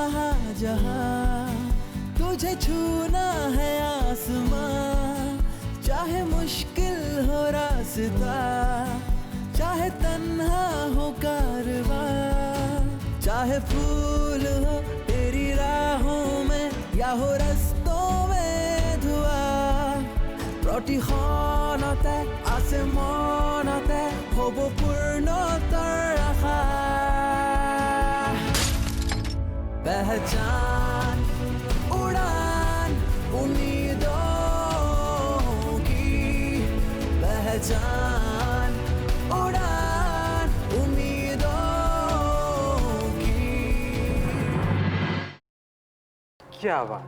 जहां जहां, तुझे छूना है आसमां। चाहे मुश्किल हो रास्ता, चाहे तन्हा हो कारवां, चाहे फूल हो तेरी राहों में या हो रस्तों में धुआं। প্ৰতিক্ষণতে আছে মনতে হ'ব পূৰ্ণতাৰ আশা। पहचान उड़ान उम्मीदों की, पहचान उड़ान उम्मीदों की। क्या बात,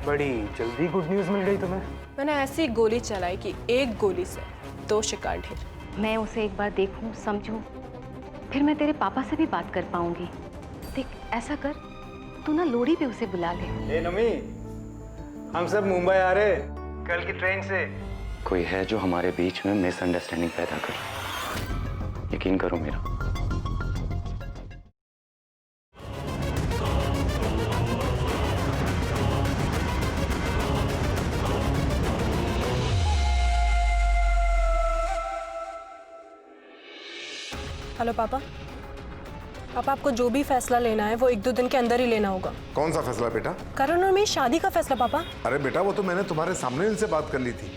बड़ी जल्दी गुड न्यूज़ मिल गई तुम्हें। मैंने ऐसी गोली चलाई कि एक गोली से 2 शिकार ढेर। मैं उसे एक बार देखूं, समझूं, फिर मैं तेरे पापा से भी बात कर पाऊंगी। देख, ऐसा कर, तू ना लोहड़ी पे उसे बुला ले। ए नमी, हम सब मुंबई आ रहे कल की ट्रेन से। कोई है जो हमारे बीच में मिसअंडरस्टैंडिंग पैदा कर, यकीन करो मेरा। हेलो पापा। पापा, आपको जो भी फैसला लेना है वो 1-2 दिन के अंदर ही लेना होगा। कौन सा फैसला बेटा? करण और मेरी शादी का फैसला पापा। अरे बेटा, वो तो मैंने तुम्हारे सामने इनसे बात कर ली थी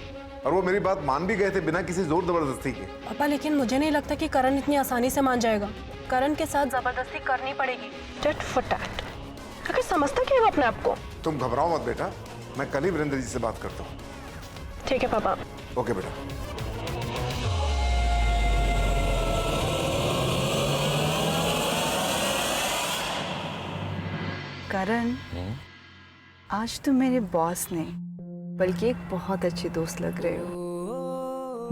और वो मेरी बात मान भी गए थे बिना किसी जोर जबरदस्ती के। पापा, लेकिन मुझे नहीं लगता कि करण इतनी आसानी से मान जाएगा। करण के साथ जबरदस्ती करनी पड़ेगी, टिट फॉर टैट। अगर समझता क्या है अपने आप को। तुम घबराओ मत बेटा, मैं कल ही वीरेंद्र जी से बात करता हूँ। ठीक है पापा। ओके बेटा। करण, आज तुम मेरे बॉस नहीं बल्कि एक बहुत अच्छे दोस्त लग रहे हो।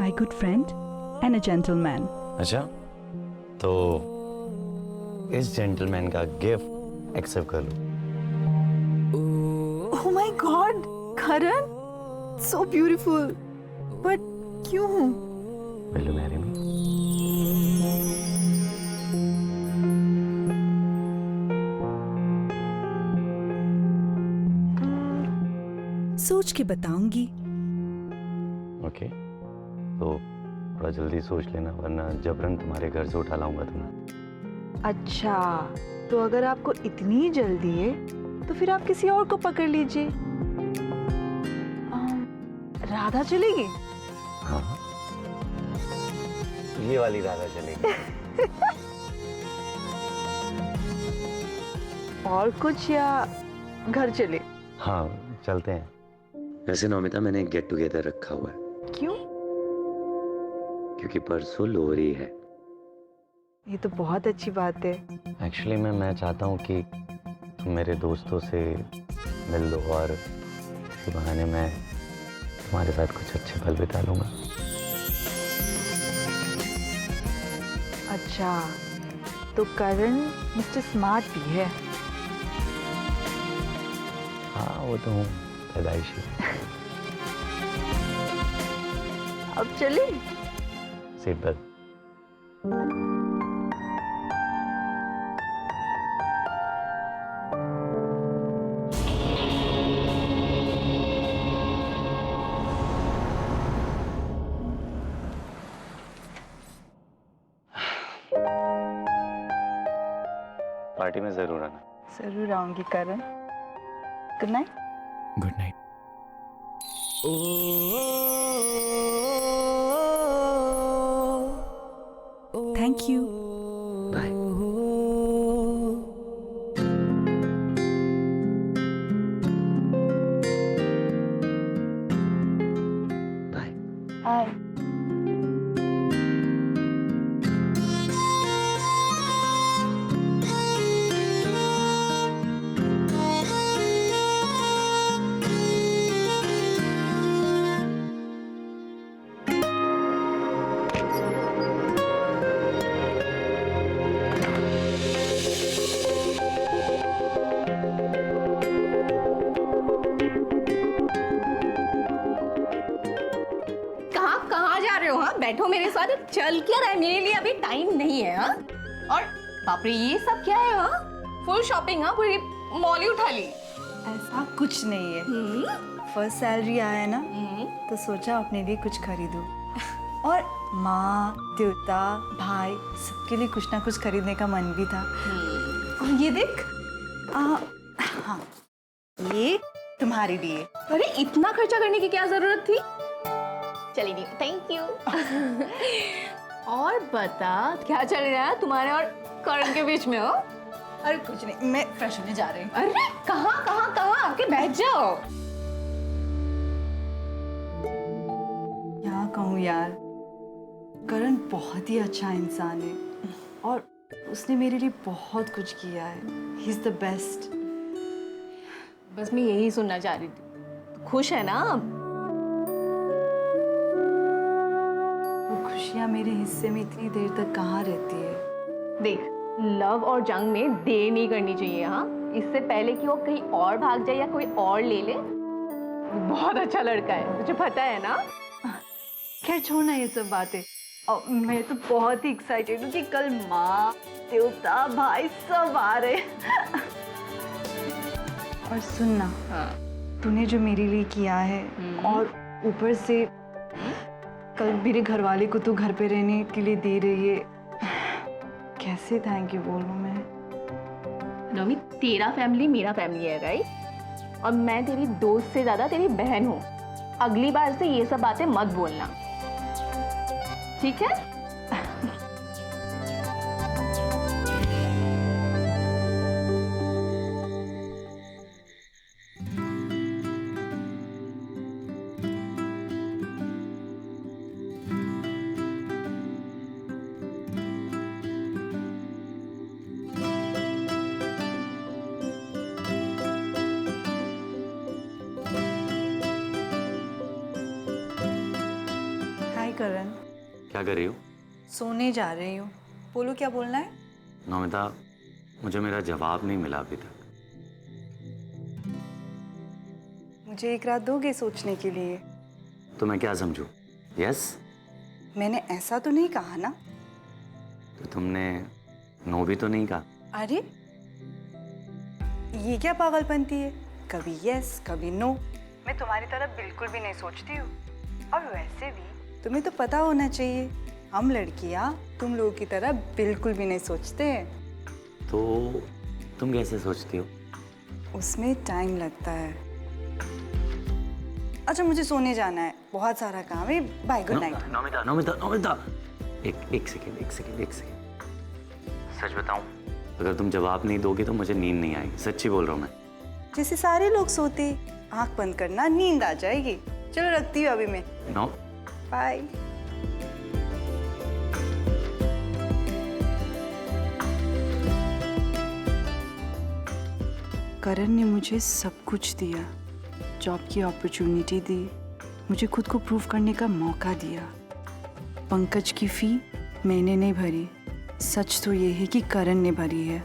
My good friend and a gentleman. अच्छा, तो इस जेंटलमैन का गिफ्ट एक्सेप्ट कर लो। Oh my God, Karan, so beautiful. But क्यों? Will you marry me? सोच के बताऊंगी। ओके, तो थोड़ा जल्दी सोच लेना वरना जबरन तुम्हारे घर से उठा लाऊंगा तुम्हें। अच्छा, तो अगर आपको इतनी जल्दी है तो फिर आप किसी और को पकड़ लीजिए। राधा चलेगी? हाँ, ये वाली राधा चलेगी। और कुछ या घर चले? हाँ, चलते हैं। वैसे नौमिता, मैंने एक गेट टुगेदर रखा हुआ है। क्यों? क्योंकि परसों लोहड़ी है। ये तो बहुत अच्छी बात है। एक्चुअली मैं चाहता हूँ कि तुम मेरे दोस्तों से मिल लो और इसी बहाने मैं तुम्हारे साथ कुछ अच्छे पल बिता लूँगा। अच्छा, तो करण मिस्टर स्मार्ट भी है। हाँ, वो तो हूँ, पैदाइशी। अब चले? Seat belt. पार्टी में जरूर आना। जरूर आऊंगी Karan. Good night. Good night. Thank you. Bye. Bye. Hi. बैठो मेरे साथ। चल क्या रहा है, मेरे लिए अभी टाइम नहीं है। हाँ, और बाप रे, ये सब क्या है? हाँ, फुल शॉपिंग, हाँ पूरी मॉल ही उठा ली। ऐसा कुछ नहीं है। फर्स्ट सैलरी आया ना तो सोचा अपने लिए कुछ खरीदूं और माँ, देवता, भाई सबके लिए कुछ ना कुछ खरीदने का मन भी था। और ये देख, हाँ ये तुम्हारे लिए। अरे इतना खर्चा करने की क्या जरूरत थी? चली नहीं, थैंक यू। और बता क्या चल रहा है तुम्हारे और करण के बीच में? हो? अरे कुछ नहीं, मैं फ्रेश होने जा रही हूँ। अरे कहाँ कहाँ कहाँ आके बैठ जाओ। क्या कहूँ यार, करण बहुत ही अच्छा इंसान है और उसने मेरे लिए बहुत कुछ किया है। He is the best. बस मैं यही सुनना चाह रही थी। खुश है ना अब? वो खुशियाँ मेरे हिस्से में इतनी देर तक कहाँ रहती है। देख, लव और जंग में देर नहीं करनी चाहिए। हाँ, इससे पहले कि वो कहीं और भाग जाए या कोई और ले ले। बहुत अच्छा लड़का है, मुझे पता है ना। खैर छोड़ना ये सब बातें। और मैं तो बहुत ही एक्साइटेड हूँ कि कल माँ, देवता, भाई सब आ रहे हैं। और सुनना, तूने जो मेरे लिए किया है और ऊपर से कल मेरे घर वाले को तू घर पे रहने के लिए दे रही है, कैसे थैंक यू बोलूं मैं। नमी, तेरा फैमिली मेरा फैमिली है, राइट? और मैं तेरी दोस्त से ज्यादा तेरी बहन हूँ। अगली बार से ये सब बातें मत बोलना, ठीक है? हाय करण। क्या कर रही हो? सोने जा रही हूँ। बोलो क्या बोलना है? नौमिता, मुझे मेरा जवाब नहीं मिला अभी तक। मुझे एक रात दोगे सोचने के लिए? तो मैं क्या समझूं? यस? मैंने ऐसा तो नहीं कहा ना। तो तुमने नो भी तो नहीं कहा। अरे ये क्या पागलपंती है? कभी यस कभी नो। मैं तुम्हारी तरह बिल्कुल भी नहीं सोचती हूँ। और वैसे भी तुम्हें तो पता होना चाहिए, हम लड़कियाँ तुम लोगों की तरह बिल्कुल भी नहीं सोचते हैं। तो तुम कैसे सोचती हो? उसमें टाइम लगता है। अच्छा मुझे सोने जाना है, बहुत सारा काम है। Bye, good night. Naumita, Naumita, Naumita, एक सेकेंड। सच बताऊं, अगर तुम जवाब नहीं दोगे तो मुझे नींद नहीं आएगी। सच्ची बोल रहा हूँ मैं। जैसे सारे लोग सोते, आंख बंद करना, नींद आ जाएगी। चलो रखती हूँ अभी मैं। नो। बाय। करण ने मुझे सब कुछ दिया, जॉब की अपॉर्चुनिटी दी, मुझे खुद को प्रूव करने का मौका दिया। पंकज की फी मैंने नहीं भरी, सच तो ये है कि करण ने भरी है।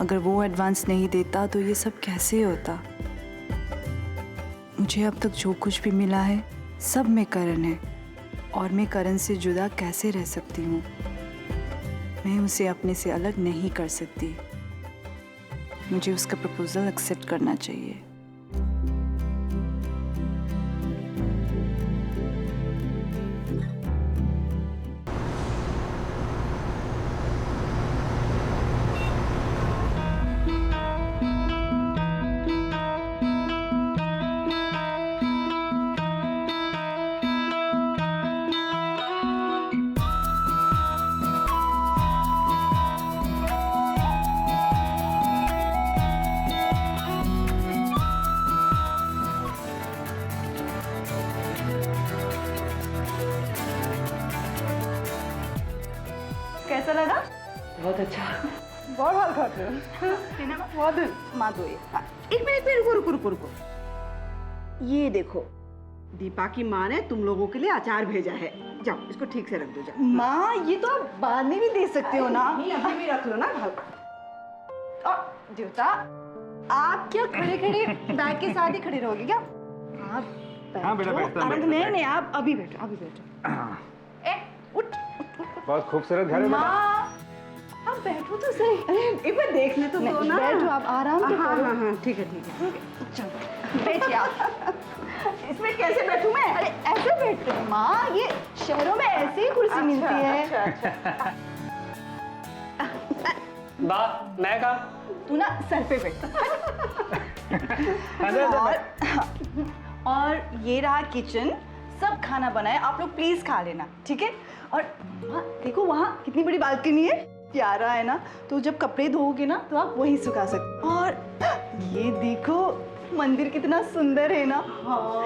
अगर वो एडवांस नहीं देता तो ये सब कैसे होता। मुझे अब तक जो कुछ भी मिला है सब में करण है, और मैं करण से जुदा कैसे रह सकती हूँ? मैं उसे अपने से अलग नहीं कर सकती। मुझे उसका प्रपोजल एक्सेप्ट करना चाहिए। कैसा लगा? बहुत अच्छा। बहुत हाल खा रहे हो। बहुत माँ दो ये। एक मिनट में रुको। ये देखो, दीपा की माँ ने तुम लोगों के लिए अचार भेजा है। जाओ इसको ठीक से रख दो। जाओ। माँ ये तो आप बाद में भी दे सकते हो ना। अभी भी रख लो ना। देवता, आप क्या खड़े खड़े बैग के साथ ही खड़े रहोगे क्या? आप हाँ बेटा, बैठता हूँ। नहीं आप अभी बैठो। ए उठ। बहुत खूबसूरत घर है बेटा। माँ, आप बैठो तो सही। अरे एक बार देख ले तो दो ना। बैठो आप, आराम तो हाँ करो। हाँ हाँ ठीक है ठीक है चलो बैठिए आप। इसमें कैसे बैठूं मैं? अरे ऐसे बैठते हैं माँ, ये शहरों में ऐसे ही कुर्सी मिलती है। बा मैं कहा तू ना सर पे बैठ। और ये रहा किचन, सब खाना बनाए, आप लोग प्लीज खा लेना, ठीक है? और वहाँ देखो, वहाँ कितनी बड़ी बालकनी है, प्यारा है ना? तो जब कपड़े धोओगे ना तो आप वहीं सुखा सकते। और ये देखो मंदिर कितना सुंदर है ना। हाँ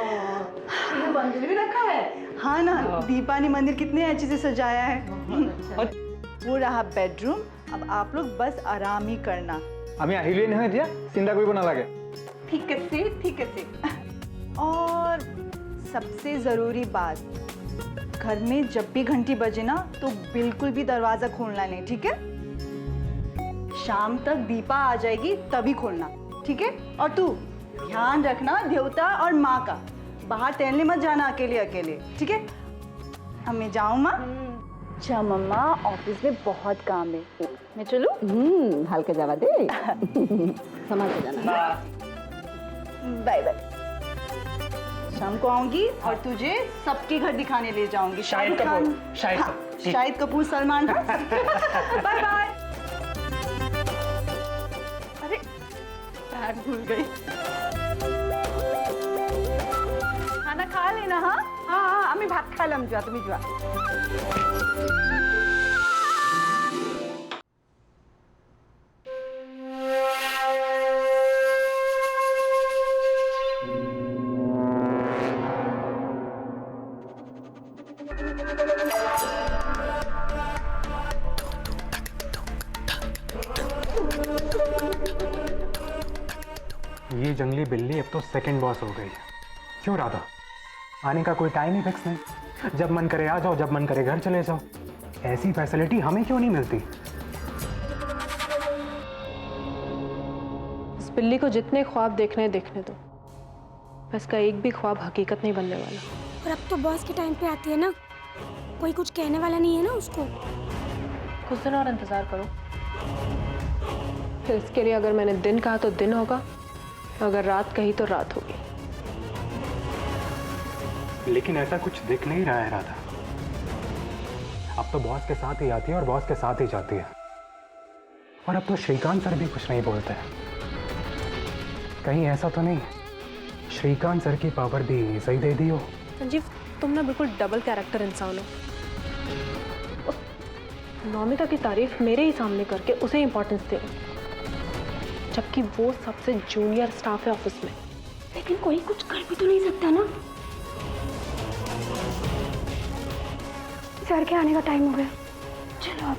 ये मंदिर भी रखा है। हाँ ना, दीपा ने मंदिर कितने अच्छे से सजाया है। वो रहा बेडरूम। अब आप लोग बस आराम ही करना। আমি আহিলেই নহয় এতিয়া চিন্তা কৰিব নালাগে ठीक है से, ठीक है से। और सबसे ज़रूरी बात, घर में जब भी घंटी बजे ना तो बिल्कुल भी दरवाज़ा खोलना नहीं, ठीक है? शाम तक दीपा आ जाएगी तभी खोलना, ठीक है? और तू ध्यान रखना देवता और माँ का, बाहर टहलने मत जाना अकेले अकेले, ठीक है? अब मैं जाऊँ माँ? अच्छा मम्मा, ऑफिस में बहुत काम है, मैं चलूँ? हल्का जावा दे। संभाल के जाना। Bye bye. शाम को आऊंगी और तुझे सबके घर दिखाने ले जाऊंगी। शाहिद शाहरुख कपूर, खान, शाहिद हाँ, कपूर। शाहिद कपूर, सलमान खान। Bye bye. अरे बैग भूल गई। खाना खा लेना। हाँ हाँ हाँ, আমি ভাত খাইলাম, যা তুমি যা। ये जंगली बिल्ली अब तो सेकंड बॉस हो गई है। क्यों राधा? आने का कोई टाइम ही फिक्स नहीं, जब मन करे आ जाओ, जब मन करे घर चले जाओ। ऐसी फैसिलिटी हमें क्यों नहीं मिलती? इस बिल्ली को जितने ख्वाब देखने देखने दो, इसका एक भी ख्वाब हकीकत नहीं बनने वाला। और अब तो बॉस के टाइम पे आती है ना, कोई कुछ कहने वाला नहीं है ना उसको। कुछ दिन और इंतजार करो, फिर इसके लिए अगर मैंने दिन कहा तो दिन होगा, अगर रात कही तो रात होगी। लेकिन ऐसा कुछ दिख नहीं रहा है राधा। अब तो बॉस के साथ ही आती है और बॉस के साथ ही जाती है। और अब तो श्रीकांत सर भी कुछ नहीं बोलते हैं। कहीं ऐसा तो नहीं श्रीकांत सर की पावर भी सही दे दी हो? संजीव, तुम ना बिल्कुल डबल कैरेक्टर इंसान हो। नौमिता की तारीफ मेरे ही सामने करके उसे इंपॉर्टेंस दे रहे, जबकि वो सबसे जूनियर स्टाफ है ऑफिस में। लेकिन कोई कुछ कर भी तो नहीं सकता ना। सर के आने का टाइम हो गया, चलो अब।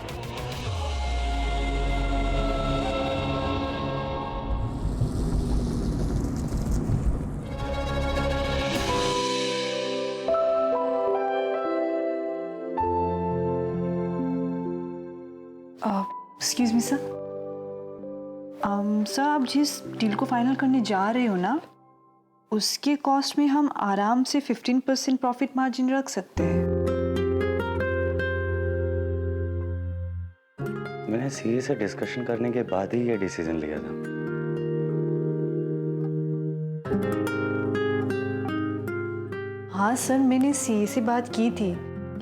Excuse me sir. सर, आप जिस डील को फाइनल करने जा रहे हो ना, उसके कॉस्ट में हम आराम से 15% प्रॉफिट मार्जिन रख सकते हैं। मैंने सीए से डिस्कशन करने के बाद ही ये डिसीजन लिया था। हाँ सर, मैंने सीए से बात की थी,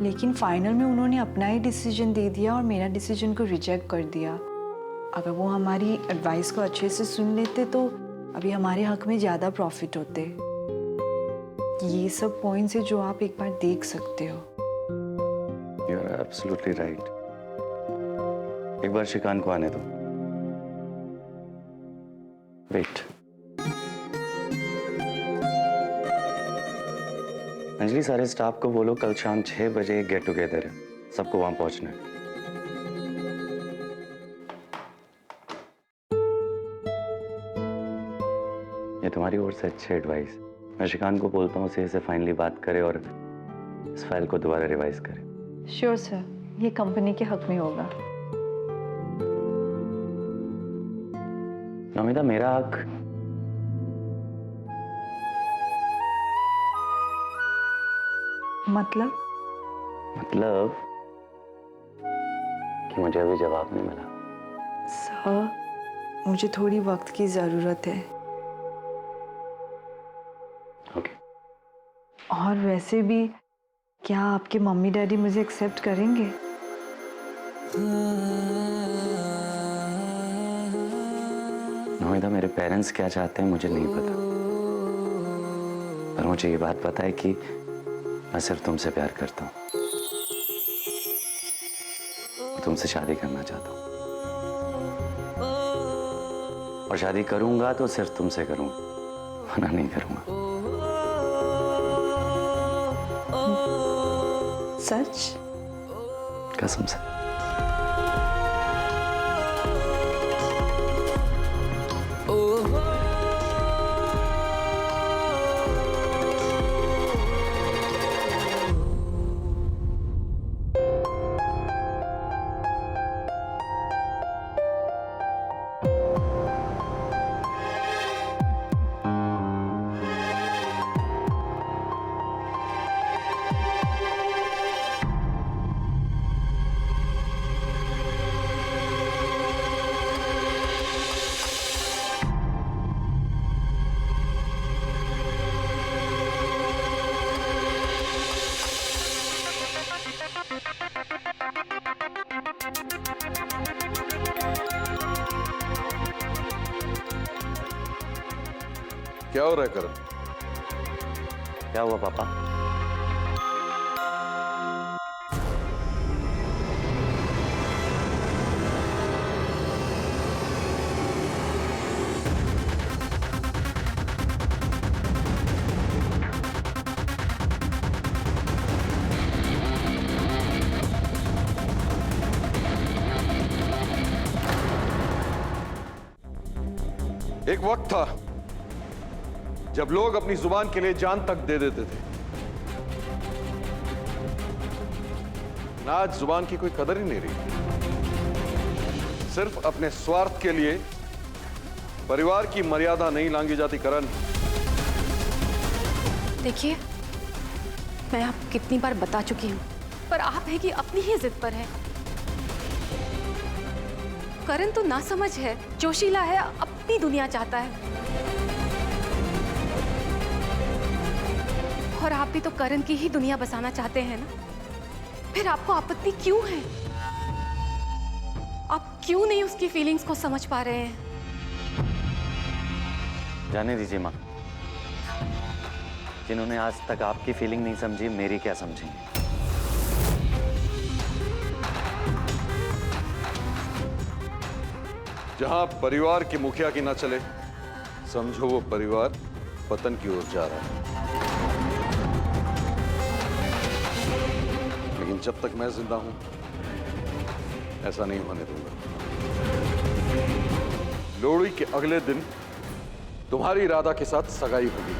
लेकिन फाइनल में उन्होंने अपना ही डिसीजन दे दिया और मेरा डिसीजन को रिजेक्ट कर दिया। अगर वो हमारी एडवाइस को अच्छे से सुन लेते तो अभी हमारे हक में ज़्यादा प्रॉफिट होते। ये सब पॉइंट्स है जो आप एक बार देख सकते हो। You are absolutely right. एक बार श्रीकांत को आने दो। वेट, अंजलि, सारे स्टाफ को बोलो कल शाम 6 बजे गेट टुगेदर है, सबको वहां पहुंचना है। ये तुम्हारी ओर से अच्छी एडवाइस। मैं श्रीकांत को बोलता हूँ से फाइनली बात करे और इस फाइल को दोबारा रिवाइज करे। श्योर सर, ये कंपनी के हक में होगा। नौमिता, मेरा हक मतलब कि मुझे अभी जवाब नहीं मिला। सर, मुझे थोड़ी वक्त की ज़रूरत है। ओके। और वैसे भी क्या आपके मम्मी डैडी मुझे एक्सेप्ट करेंगे? नोएदा, मेरे पेरेंट्स क्या चाहते हैं मुझे नहीं पता, पर मुझे ये बात पता है कि मैं सिर्फ तुमसे प्यार करता हूँ, तुमसे शादी करना चाहता हूँ, और शादी करूंगा तो सिर्फ तुमसे करूंगा, वरना नहीं करूंगा। सच? कसम से। क्या हो रहा है करण? क्या हुआ पापा? एक वक्त था जब लोग अपनी जुबान के लिए जान तक दे देते थे। ना आज जुबान की कोई कदर ही नहीं रही। सिर्फ अपने स्वार्थ के लिए परिवार की मर्यादा नहीं लांघी जाती करण। देखिए, मैं आपको कितनी बार बता चुकी हूँ, पर आप है कि अपनी ही जिद पर है। करण तो नासमझ है, जोशीला है, अपनी दुनिया चाहता है। और आप भी तो करण की ही दुनिया बसाना चाहते हैं ना? फिर आपको आपत्ति क्यों है? आप क्यों नहीं उसकी फीलिंग्स को समझ पा रहे हैं? जाने दीजिए माँ, जिन्होंने आज तक आपकी फीलिंग नहीं समझी, मेरी क्या समझेंगे? जहां परिवार की मुखिया की ना चले, समझो वो परिवार पतन की ओर जा रहा है। लेकिन जब तक मैं जिंदा हूं, ऐसा नहीं होने दूंगा। लोहड़ी के अगले दिन तुम्हारी राधा के साथ सगाई होगी।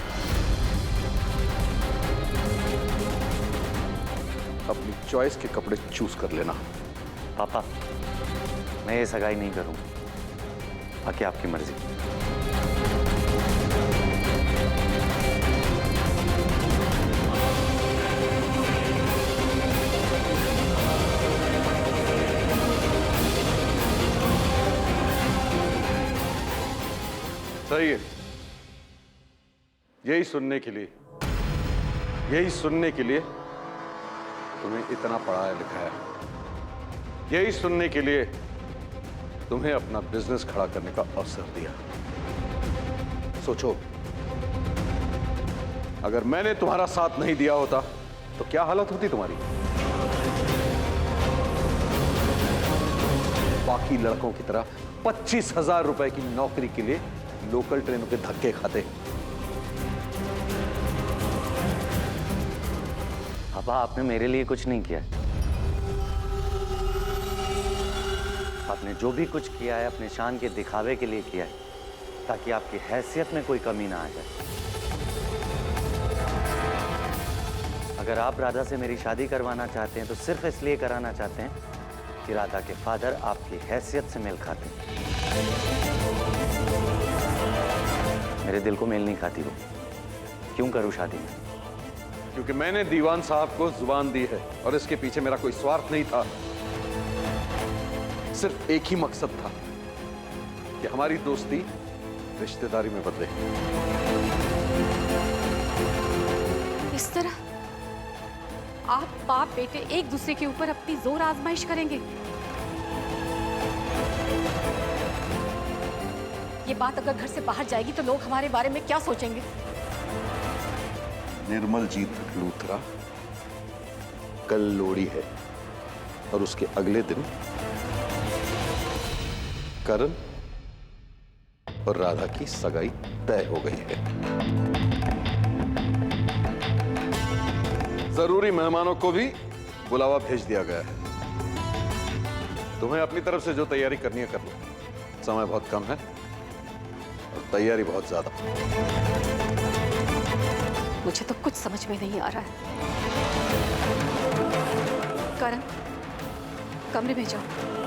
अपनी चॉइस के कपड़े चूज कर लेना। पापा, मैं ये सगाई नहीं करूंगा, बाकी आपकी मर्जी। सही है। यही सुनने के लिए तुम्हें इतना पढ़ाया लिखाया, यही सुनने के लिए तुम्हें अपना बिजनेस खड़ा करने का अवसर दिया। सोचो, अगर मैंने तुम्हारा साथ नहीं दिया होता तो क्या हालत होती तुम्हारी? बाकी लड़कों की तरह 25,000 रुपए की नौकरी के लिए लोकल ट्रेनों के धक्के खाते। पापा, आपने मेरे लिए कुछ नहीं किया। आपने जो भी कुछ किया है अपने शान के दिखावे के लिए किया है, ताकि आपकी हैसियत में कोई कमी ना आ जाए। अगर आप राधा से मेरी शादी करवाना चाहते हैं तो सिर्फ इसलिए कराना चाहते हैं कि राधा के फादर आपकी हैसियत से मेल खाते हैं। मेरे दिल को मेल नहीं खाती वो। क्यों करूं शादी में? क्योंकि मैंने दीवान साहब को जुबान दी है और इसके पीछे मेरा कोई स्वार्थ नहीं था। सिर्फ एक ही मकसद था कि हमारी दोस्ती रिश्तेदारी में बदले। इस तरह आप बाप बेटे एक दूसरे के ऊपर अपनी जोर आजमाइश करेंगे? ये बात अगर घर से बाहर जाएगी तो लोग हमारे बारे में क्या सोचेंगे? निर्मलजीत लूथरा, कल लोहड़ी है और उसके अगले दिन करण और राधा की सगाई तय हो गई है। जरूरी मेहमानों को भी बुलावा भेज दिया गया है। तुम्हें अपनी तरफ से जो तैयारी करनी है कर लो, समय बहुत कम है और तैयारी बहुत ज्यादा। मुझे तो कुछ समझ में नहीं आ रहा है। करण, कमरे में जाओ।